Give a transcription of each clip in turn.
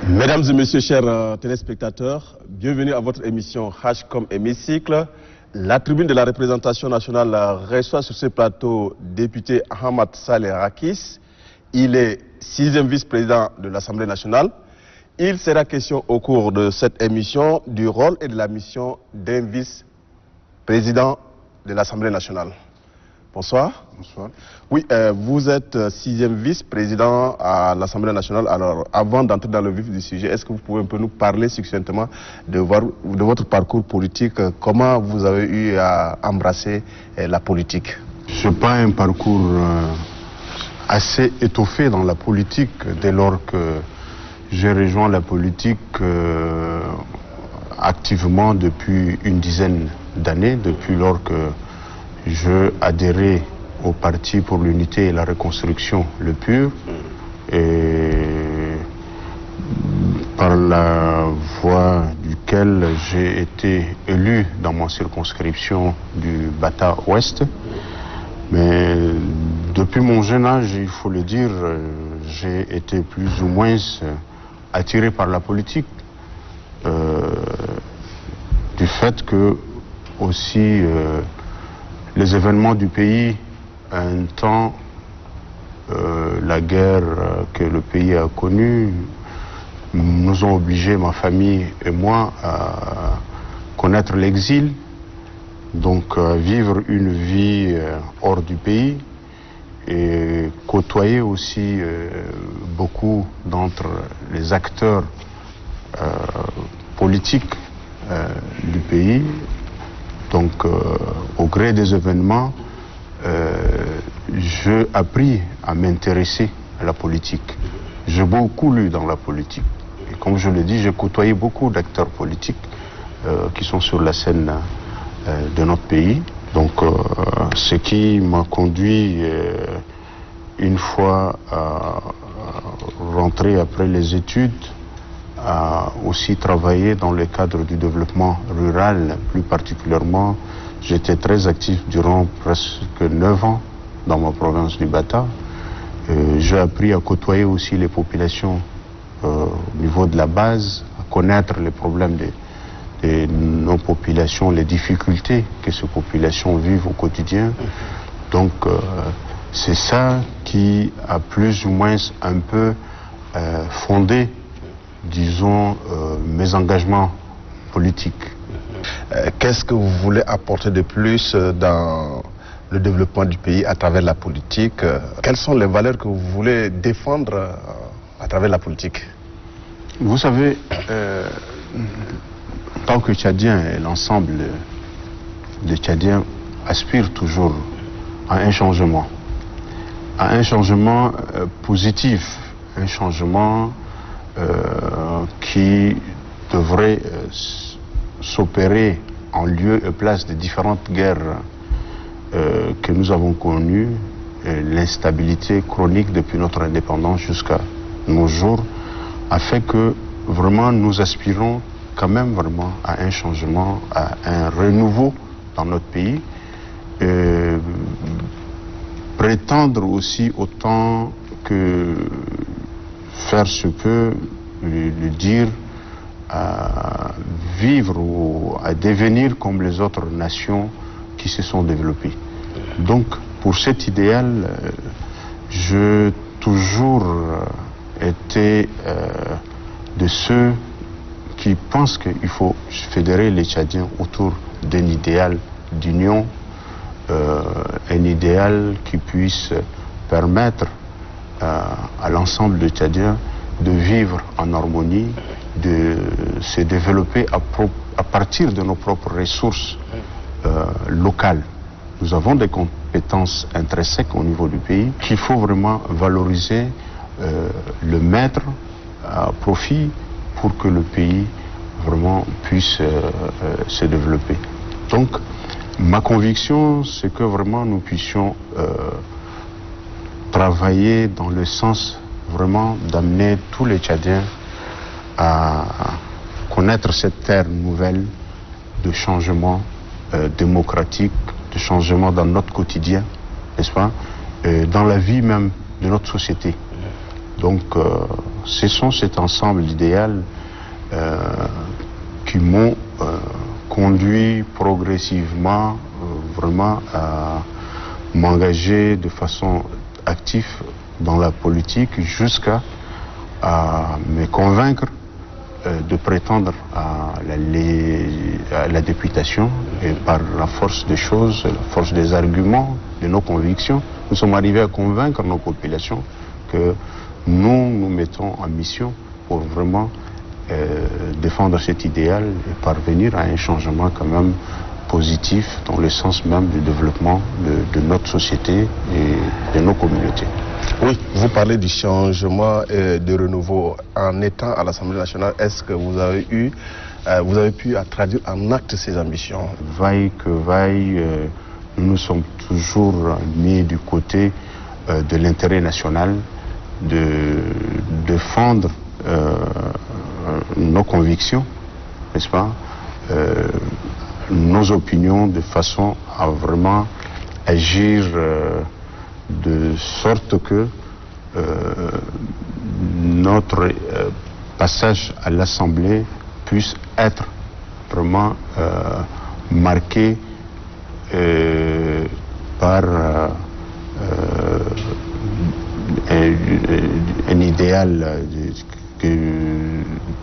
Mesdames et messieurs, chers téléspectateurs, bienvenue à votre émission H comme hémicycle. La tribune de la représentation nationale reçoit sur ce plateau député Ahmad Saleh Rakis. Il est 6e vice-président de l'Assemblée nationale. Il sera question au cours de cette émission du rôle et de la mission d'un vice-président de l'Assemblée nationale. Bonsoir. Bonsoir. Oui, vous êtes 6e vice-président à l'Assemblée nationale. Alors, avant d'entrer dans le vif du sujet, est-ce que vous pouvez un peu nous parler succinctement de votre parcours politique? Comment vous avez eu à embrasser la politique? Je n'ai pas un parcours assez étoffé dans la politique dès lors que j'ai rejoint la politique activement depuis une dizaine d'années, depuis lors que je adhérais au Parti pour l'unité et la reconstruction, le PUR, et par la voie duquel j'ai été élu dans ma circonscription du Bata Ouest. Mais depuis mon jeune âge, il faut le dire, j'ai été plus ou moins attiré par la politique, du fait que aussi les événements du pays, un temps, la guerre que le pays a connue, nous ont obligés, ma famille et moi, à connaître l'exil, donc vivre une vie hors du pays et côtoyer aussi beaucoup d'entre les acteurs politiques du pays. Donc, au gré des événements, j'ai appris à m'intéresser à la politique. J'ai beaucoup lu dans la politique. Et comme je le dis, j'ai côtoyé beaucoup d'acteurs politiques qui sont sur la scène de notre pays. Donc, ce qui m'a conduit, une fois rentré après les études, à aussi travailler dans le cadre du développement rural. Plus particulièrement, j'étais très actif durant presque 9 ans dans ma province du Bata. J'ai appris à côtoyer aussi les populations au niveau de la base, à connaître les problèmes de nos populations, les difficultés que ces populations vivent au quotidien. Donc, c'est ça qui a plus ou moins un peu fondé, disons, mes engagements politiques. Qu'est-ce que vous voulez apporter de plus dans le développement du pays à travers la politique? Quelles sont les valeurs que vous voulez défendre à travers la politique? Vous savez, en tant que Tchadien, et l'ensemble des Tchadiens aspirent toujours à un changement positif, un changement qui devrait s'opérer en lieu et place des différentes guerres que nous avons connues, l'instabilité chronique depuis notre indépendance jusqu'à nos jours, a fait que vraiment nous aspirons quand même vraiment à un changement, à un renouveau dans notre pays, prétendre aussi autant que faire se peut, le dire, à vivre ou à devenir comme les autres nations qui se sont développées. Donc, pour cet idéal, j'ai toujours été de ceux qui pensent qu'il faut fédérer les Tchadiens autour d'un idéal d'union, un idéal qui puisse permettre à l'ensemble des Tchadiens de vivre en harmonie, de se développer à partir de nos propres ressources locales. Nous avons des compétences intrinsèques au niveau du pays qu'il faut vraiment valoriser, le mettre à profit pour que le pays vraiment puisse se développer. Donc, ma conviction, c'est que vraiment nous puissions travailler dans le sens vraiment d'amener tous les Tchadiens à connaître cette ère nouvelle de changement démocratique, de changement dans notre quotidien, n'est-ce pas, dans la vie même de notre société. Donc, ce sont cet ensemble d'idéal qui m'ont conduit progressivement vraiment à m'engager de façon active dans la politique jusqu'à me convaincre de prétendre à la députation, et par la force des choses, la force des arguments, de nos convictions, nous sommes arrivés à convaincre nos populations que nous mettons en mission pour vraiment défendre cet idéal et parvenir à un changement quand même positif dans le sens même du développement de notre société et de nos communautés. Oui, vous parlez du changement et de renouveau. En étant à l'Assemblée nationale, est-ce que vous avez pu traduire en acte ces ambitions? Vaille que vaille, nous nous sommes toujours mis du côté de l'intérêt national, de défendre nos convictions, n'est-ce pas, nos opinions, de façon à vraiment agir de sorte que notre passage à l'Assemblée puisse être vraiment marqué par un idéal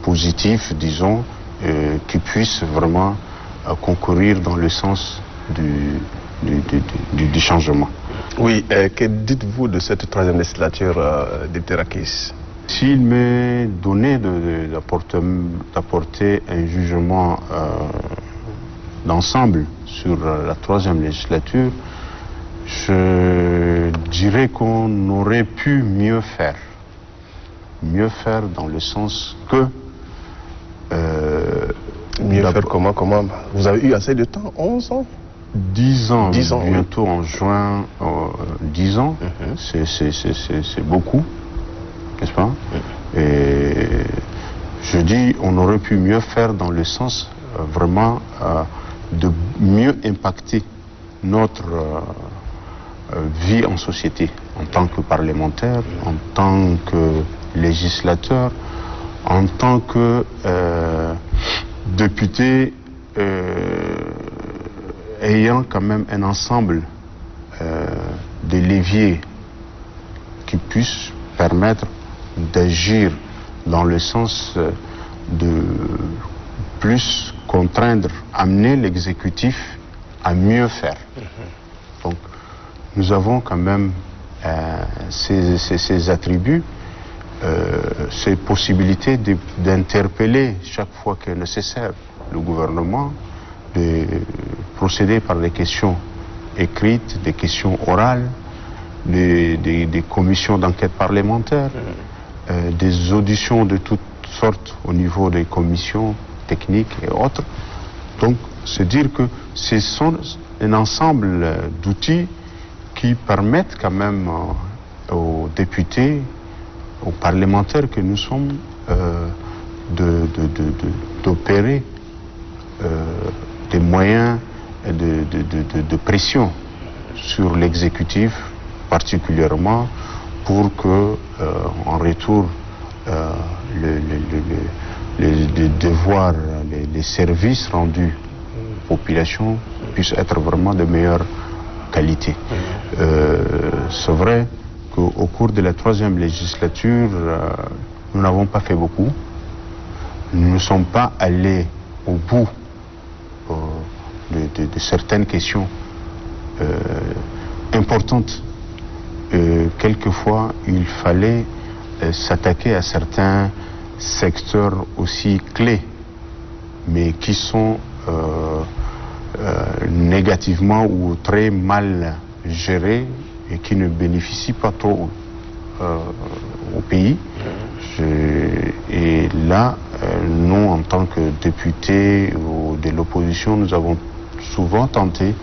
positif, disons, qui puisse vraiment concourir dans le sens du changement. Oui, que dites-vous de cette troisième législature de Terrakis? S'il m'est donné d'apporter un jugement d'ensemble sur la troisième législature, je dirais qu'on aurait pu mieux faire. Mieux faire dans le sens que... mieux faire comment? Vous avez eu assez de temps, 11 ans? 10 ans, bientôt oui. En juin, 10 ans, c'est beaucoup, n'est-ce pas? Et je dis, on aurait pu mieux faire dans le sens vraiment de mieux impacter notre vie en société, en tant que parlementaire, en tant que législateur, en tant que député, ayant quand même un ensemble de leviers qui puissent permettre d'agir dans le sens de plus contraindre, amener l'exécutif à mieux faire. Donc nous avons quand même ces attributs, ces possibilités d'interpeller chaque fois que nécessaire le gouvernement, de procéder par des questions écrites, des questions orales, des commissions d'enquête parlementaire, des auditions de toutes sortes au niveau des commissions techniques et autres. Donc, c'est dire que ce sont un ensemble d'outils qui permettent quand même aux députés, aux parlementaires que nous sommes, d'opérer des moyens de pression sur l'exécutif, particulièrement pour que, en retour, les devoirs, les services rendus aux populations puissent être vraiment de meilleure qualité. C'est vrai qu'au cours de la troisième législature, nous n'avons pas fait beaucoup. Nous ne sommes pas allés au bout de certaines questions importantes. Quelquefois, il fallait s'attaquer à certains secteurs aussi clés, mais qui sont négativement ou très mal gérés et qui ne bénéficient pas trop au pays. Et là, nous, en tant que députés de l'opposition, nous avons souvent tenté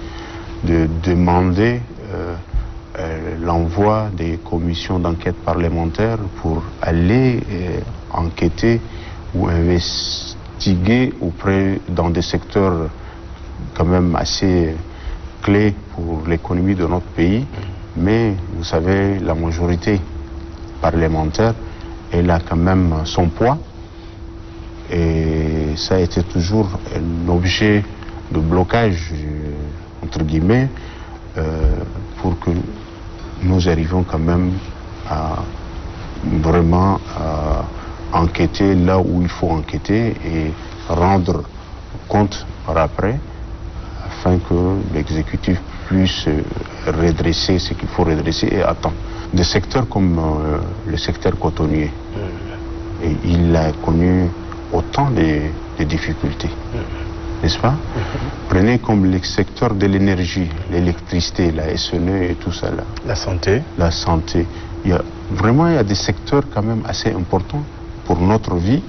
de demander l'envoi des commissions d'enquête parlementaire pour aller enquêter ou investiguer dans des secteurs quand même assez clés pour l'économie de notre pays. Mais vous savez, la majorité parlementaire, elle a quand même son poids. Et ça a été toujours un objet de blocage, entre guillemets, pour que nous arrivions quand même à vraiment enquêter là où il faut enquêter et rendre compte par après, afin que l'exécutif puisse redresser ce qu'il faut redresser et attendre. Des secteurs comme le secteur cotonnier, et il a connu autant de difficultés, n'est-ce pas? Prenez comme le secteur de l'énergie, l'électricité, la SNE et tout ça là. La santé. La santé. Il y a des secteurs quand même assez importants pour notre vie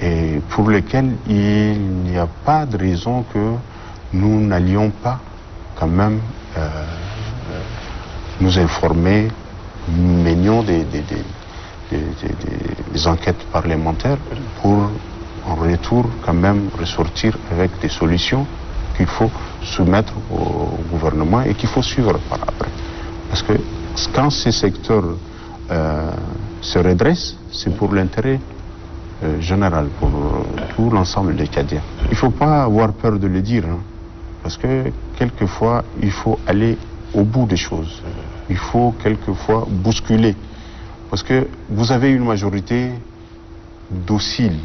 et pour lesquels il n'y a pas de raison que nous n'allions pas quand même nous informer, menions des enquêtes parlementaires pour en retour quand même ressortir avec des solutions qu'il faut soumettre au gouvernement et qu'il faut suivre par après. Parce que quand ces secteurs se redressent, c'est pour l'intérêt général, pour tout l'ensemble des Tchadiens. Il ne faut pas avoir peur de le dire, hein, parce que quelquefois, il faut aller au bout des choses. Il faut quelquefois bousculer. Parce que vous avez une majorité docile,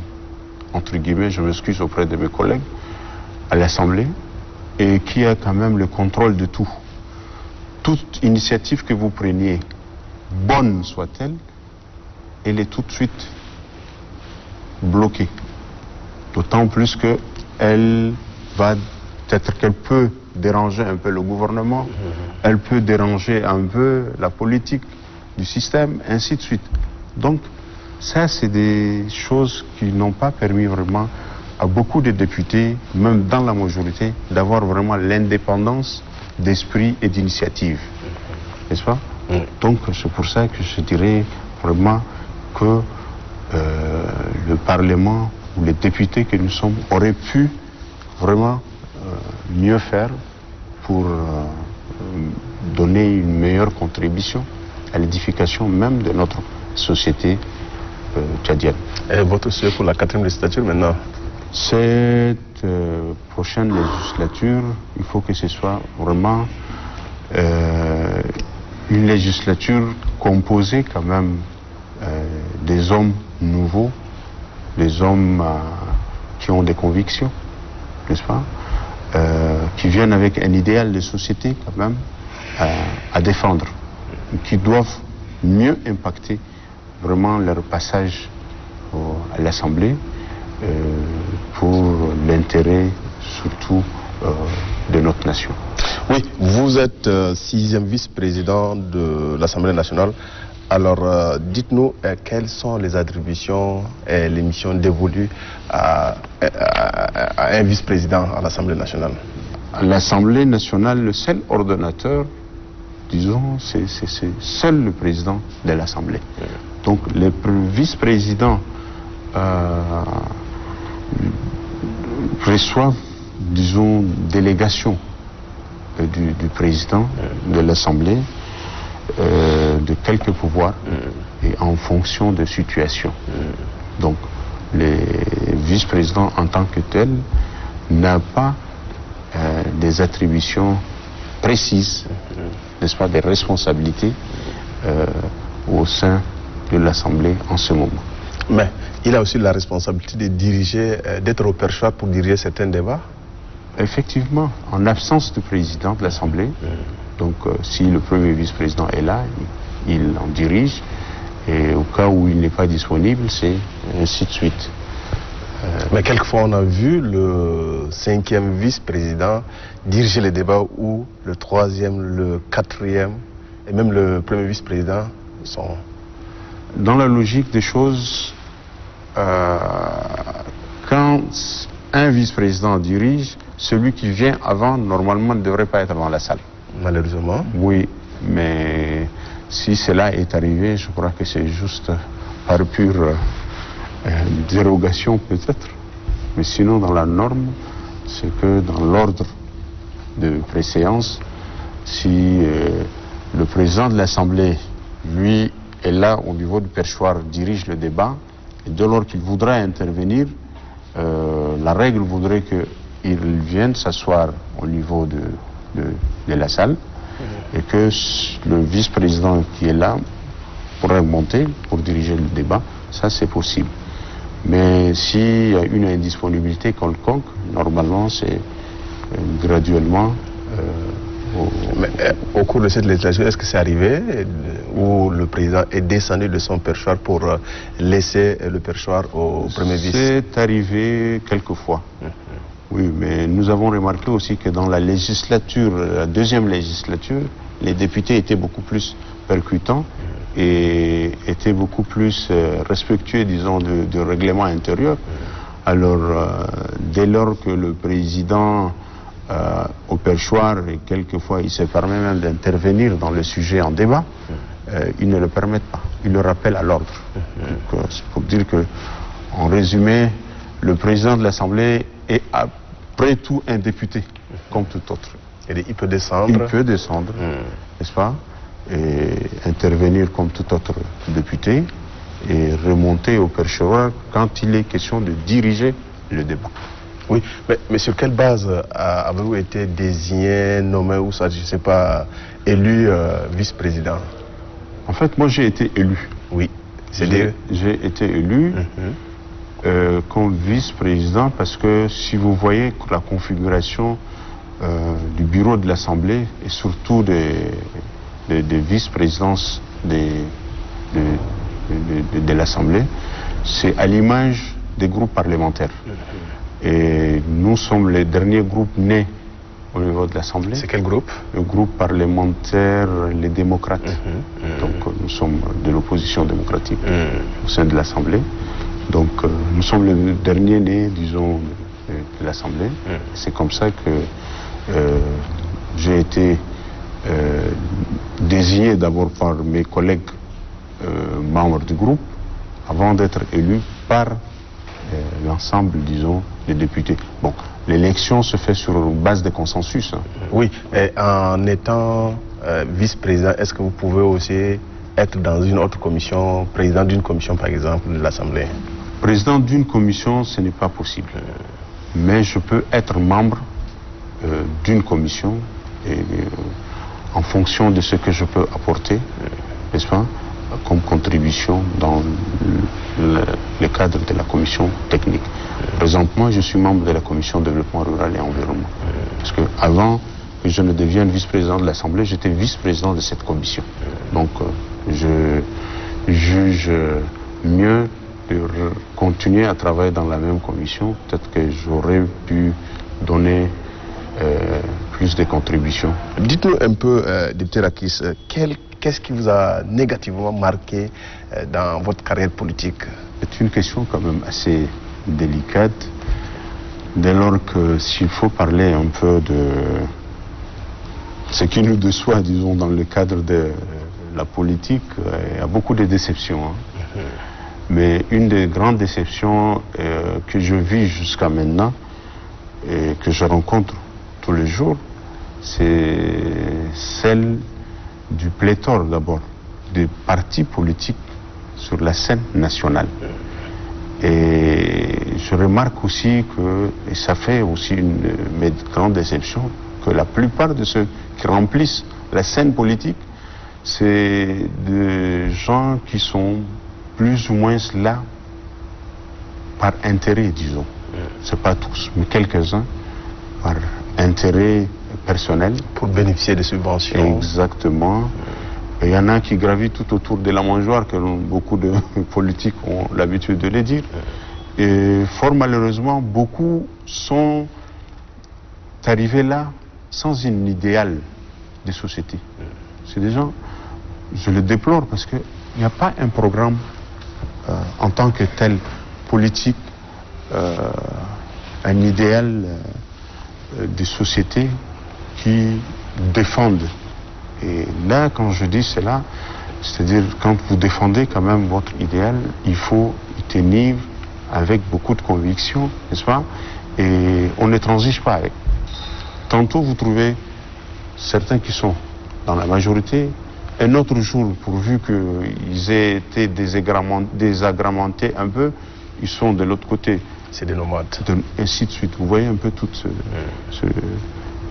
entre guillemets, je m'excuse auprès de mes collègues, à l'Assemblée, et qui a quand même le contrôle de tout. Toute initiative que vous preniez, bonne soit-elle, elle est tout de suite bloquée. D'autant plus qu'elle va, peut-être qu'elle peut déranger un peu le gouvernement, elle peut déranger un peu la politique du système, ainsi de suite. Donc, ça, c'est des choses qui n'ont pas permis vraiment à beaucoup de députés, même dans la majorité, d'avoir vraiment l'indépendance d'esprit et d'initiative. N'est-ce pas? Donc, c'est pour ça que je dirais vraiment que le Parlement ou les députés que nous sommes auraient pu vraiment mieux faire pour donner une meilleure contribution à l'édification même de notre société tchadienne. Et votre souhait pour la 4e législature maintenant? Cette prochaine législature, il faut que ce soit vraiment une législature composée quand même des hommes nouveaux, des hommes qui ont des convictions, n'est-ce pas, qui viennent avec un idéal de société quand même à défendre, qui doivent mieux impacter vraiment leur passage à l'Assemblée pour l'intérêt surtout de notre nation. Oui, vous êtes 6e vice-président de l'Assemblée nationale. Alors, dites-nous quelles sont les attributions et les missions dévolues à un vice-président à l'Assemblée nationale? À l'Assemblée nationale, le seul ordonnateur, disons, c'est seul le président de l'Assemblée. Donc, les vice-présidents reçoivent, disons, délégation du président de l'Assemblée de quelques pouvoirs et en fonction de situation. Donc, les vice-présidents en tant que tels n'ont pas des attributions précises, n'est-ce pas, des responsabilités au sein de l'Assemblée en ce moment. Mais il a aussi la responsabilité de diriger, d'être au perchoir pour diriger certains débats? Effectivement, en absence de président de l'Assemblée, donc si le premier vice-président est là, il en dirige, et au cas où il n'est pas disponible, c'est ainsi de suite. Mais quelquefois on a vu le 5e vice-président diriger les débats où le 3e, le 4e et même le premier vice-président sont... Dans la logique des choses, quand un vice-président dirige, celui qui vient avant, normalement, ne devrait pas être dans la salle. Malheureusement. Oui, mais si cela est arrivé, je crois que c'est juste par pure dérogation peut-être. Mais sinon, dans la norme, c'est que dans l'ordre de préséance, si le président de l'Assemblée, lui, est là au niveau du perchoir, dirige le débat. Et dès lors qu'il voudra intervenir, la règle voudrait qu'il vienne s'asseoir au niveau de la salle et que le vice-président qui est là pourrait monter pour diriger le débat. Ça, c'est possible. Mais s'il y a une indisponibilité quelconque, normalement, c'est graduellement... au cours de cette législature, est-ce que c'est arrivé où le président est descendu de son perchoir pour laisser le perchoir au premier vice? C'est arrivé quelquefois. Oui, mais nous avons remarqué aussi que dans la législature, la deuxième législature, les députés étaient beaucoup plus percutants et étaient beaucoup plus respectueux, disons, du règlement intérieur. Alors, dès lors que le président au perchoir, et quelquefois il se permet même d'intervenir dans le sujet en débat, ils ne le permettent pas. Ils le rappellent à l'ordre. C'est pour dire que, en résumé, le président de l'Assemblée est après tout un député, comme tout autre. Et il peut descendre. Il peut descendre, n'est-ce pas, et intervenir comme tout autre député et remonter au perchoir quand il est question de diriger le débat. Oui, mais sur quelle base avez-vous été désigné, nommé ou ça, je ne sais pas, élu vice-président? En fait, moi j'ai été élu. Oui, j'ai été élu comme vice-président parce que si vous voyez la configuration du bureau de l'Assemblée et surtout des vice-présidences de l'Assemblée, c'est à l'image des groupes parlementaires. Et nous sommes les derniers groupes nés au niveau de l'Assemblée. C'est quel groupe? Le groupe parlementaire, les démocrates. Donc nous sommes de l'opposition démocratique au sein de l'Assemblée. Donc nous sommes les derniers nés, disons, de l'Assemblée. C'est comme ça que j'ai été désigné d'abord par mes collègues membres du groupe, avant d'être élu par l'ensemble, disons, des députés. Bon, l'élection se fait sur base de consensus. Oui, et en étant vice-président, est-ce que vous pouvez aussi être dans une autre commission, président d'une commission par exemple de l'Assemblée? Président d'une commission, ce n'est pas possible. Mais je peux être membre d'une commission et, en fonction de ce que je peux apporter, n'est-ce pas, comme contribution dans le cadre de la commission technique. Présentement, je suis membre de la commission développement rural et environnement. Parce que avant que je ne devienne vice-président de l'Assemblée, j'étais vice-président de cette commission. Donc, je juge mieux de continuer à travailler dans la même commission. Peut-être que j'aurais pu donner plus de contributions. Dites-nous un peu, député Rakis, qu'est-ce qui vous a négativement marqué dans votre carrière politique? C'est une question quand même assez délicate, dès lors que s'il faut parler un peu de ce qui nous déçoit, disons, dans le cadre de la politique, il y a beaucoup de déceptions. Mais une des grandes déceptions que je vis jusqu'à maintenant et que je rencontre tous les jours, c'est celle du pléthore d'abord des partis politiques sur la scène nationale. Et je remarque aussi que, et ça fait aussi une grande déception, que la plupart de ceux qui remplissent la scène politique, c'est des gens qui sont plus ou moins là par intérêt, disons. C'est pas tous, mais quelques-uns par intérêt personnel. Pour bénéficier de subventions. Exactement. Il y en a qui gravitent tout autour de la mangeoire, que beaucoup de politiques ont l'habitude de le dire. Et fort malheureusement, beaucoup sont arrivés là sans un idéal de société. C'est des gens, je le déplore parce qu'il n'y a pas un programme en tant que tel politique, un idéal de société qui défendent. Et là, quand je dis cela, c'est-à-dire quand vous défendez quand même votre idéal, il faut y tenir avec beaucoup de conviction, n'est-ce pas? Et on ne transige pas avec. Tantôt vous trouvez certains qui sont dans la majorité, un autre jour, pourvu qu'ils aient été désagrémentés un peu, ils sont de l'autre côté. C'est des nomades. Ainsi de suite. Vous voyez un peu toute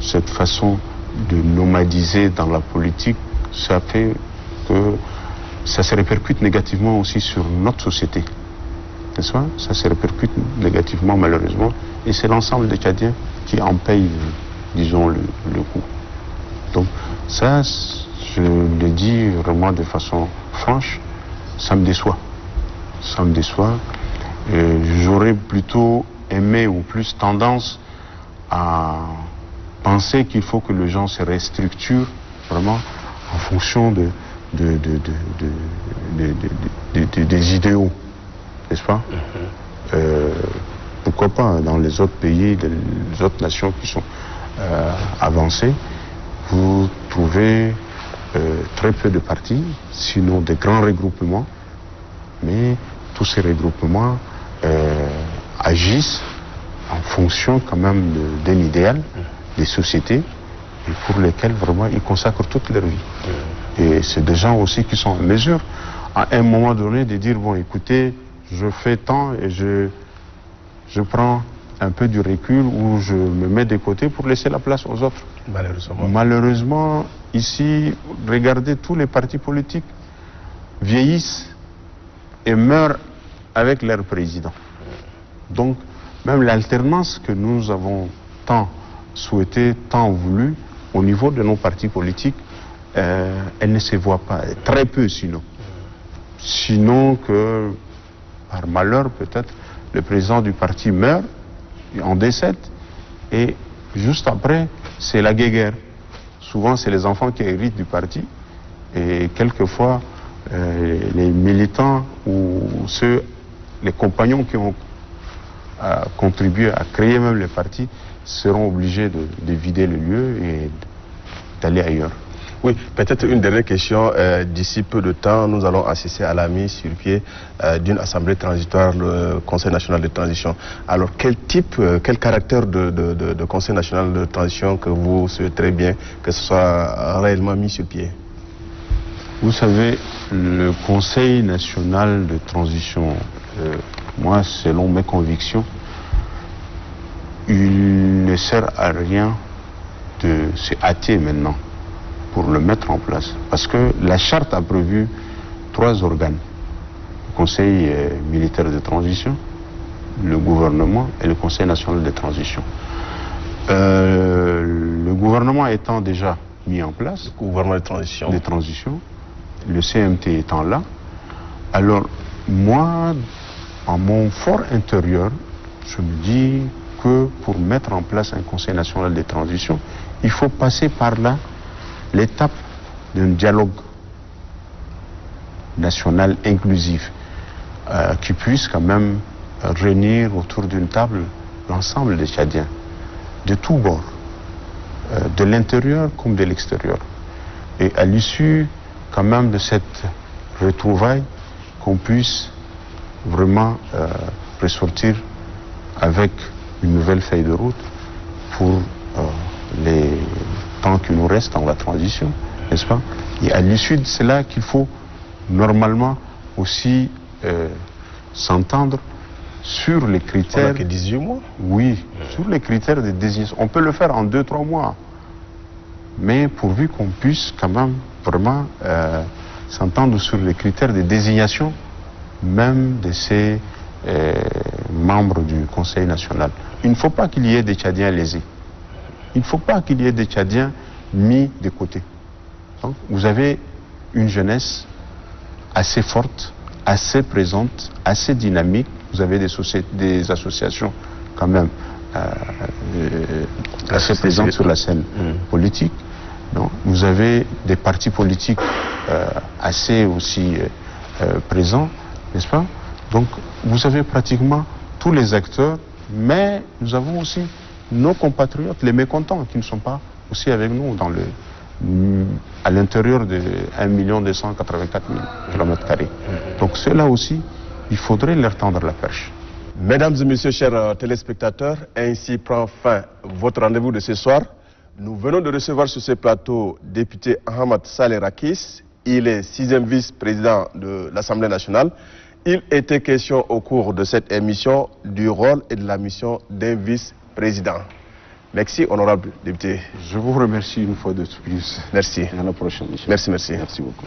cette façon de nomadiser dans la politique, ça fait que ça se répercute négativement aussi sur notre société. N'est-ce pas? Ça se répercute négativement malheureusement. Et c'est l'ensemble des Tchadiens qui en payent, disons, le coût. Donc ça, je le dis vraiment de façon franche, ça me déçoit. Ça me déçoit. J'aurais plutôt aimé ou plus tendance à penser qu'il faut que les gens se restructurent vraiment en fonction des idéaux, n'est-ce pas? Pourquoi pas dans les autres pays, les autres nations qui sont avancées, vous trouvez très peu de partis, sinon des grands regroupements, mais tous ces regroupements agissent en fonction quand même d'un idéal, des sociétés, et pour lesquelles vraiment ils consacrent toute leur vie. Et c'est des gens aussi qui sont en mesure, à un moment donné, de dire, bon écoutez, je fais tant et je prends un peu du recul ou je me mets de côté pour laisser la place aux autres. Malheureusement. Malheureusement, ici, regardez, tous les partis politiques vieillissent et meurent avec leur président. Donc, même l'alternance que nous avons tant souhaité, tant voulu, au niveau de nos partis politiques, elle ne se voit pas, très peu sinon. Sinon que, par malheur peut-être, le président du parti meurt, en décède, et juste après, c'est la guéguerre. Souvent, c'est les enfants qui héritent du parti, et quelquefois, les militants ou les compagnons qui ont contribué à créer même le parti seront obligés de vider le lieu et d'aller ailleurs. Oui, peut-être une dernière question. D'ici peu de temps, nous allons assister à la mise sur pied d'une assemblée transitoire, le Conseil national de transition. Alors, quel caractère de Conseil national de transition que vous souhaiterez bien que ce soit réellement mis sur pied? Vous savez, le Conseil national de transition, moi, selon mes convictions, il ne sert à rien de se hâter maintenant pour le mettre en place. Parce que la charte a prévu 3 organes. Le Conseil militaire de transition, le gouvernement et le Conseil national de transition. Le gouvernement étant déjà mis en place, le gouvernement de transition, le CMT étant là, alors moi, en mon fort intérieur, je me dis que pour mettre en place un Conseil national de transition, il faut passer par là l'étape d'un dialogue national inclusif qui puisse quand même réunir autour d'une table l'ensemble des Tchadiens, de tous bords, de l'intérieur comme de l'extérieur. Et à l'issue quand même de cette retrouvaille, qu'on puisse vraiment ressortir avec une nouvelle feuille de route pour les temps qui nous restent dans la transition, n'est-ce pas? Et à l'issue de cela qu'il faut normalement aussi s'entendre sur les critères... On a que 18 mois? Oui, sur les critères de désignation. On peut le faire en 2-3 mois, mais pourvu qu'on puisse quand même vraiment s'entendre sur les critères de désignation même de ces membres du Conseil national. Il ne faut pas qu'il y ait des Tchadiens lésés. Il ne faut pas qu'il y ait des Tchadiens mis de côté. Donc, vous avez une jeunesse assez forte, assez présente, assez dynamique. Vous avez des associations quand même assez présentes sur la scène politique. Donc, vous avez des partis politiques assez aussi présents, n'est-ce pas? Donc, vous avez pratiquement tous les acteurs, mais nous avons aussi nos compatriotes, les mécontents, qui ne sont pas aussi avec nous à l'intérieur de 1 284 000 km². Donc ceux-là aussi, il faudrait leur tendre la perche. Mesdames et messieurs, chers téléspectateurs, ainsi prend fin votre rendez-vous de ce soir. Nous venons de recevoir sur ce plateau député Ahmad Saleh Rakis. il est 6e vice-président de l'Assemblée nationale. Il était question au cours de cette émission du rôle et de la mission d'un vice-président. Merci, honorable député. Je vous remercie une fois de plus. Merci. Et à la prochaine. Merci, merci. Merci beaucoup.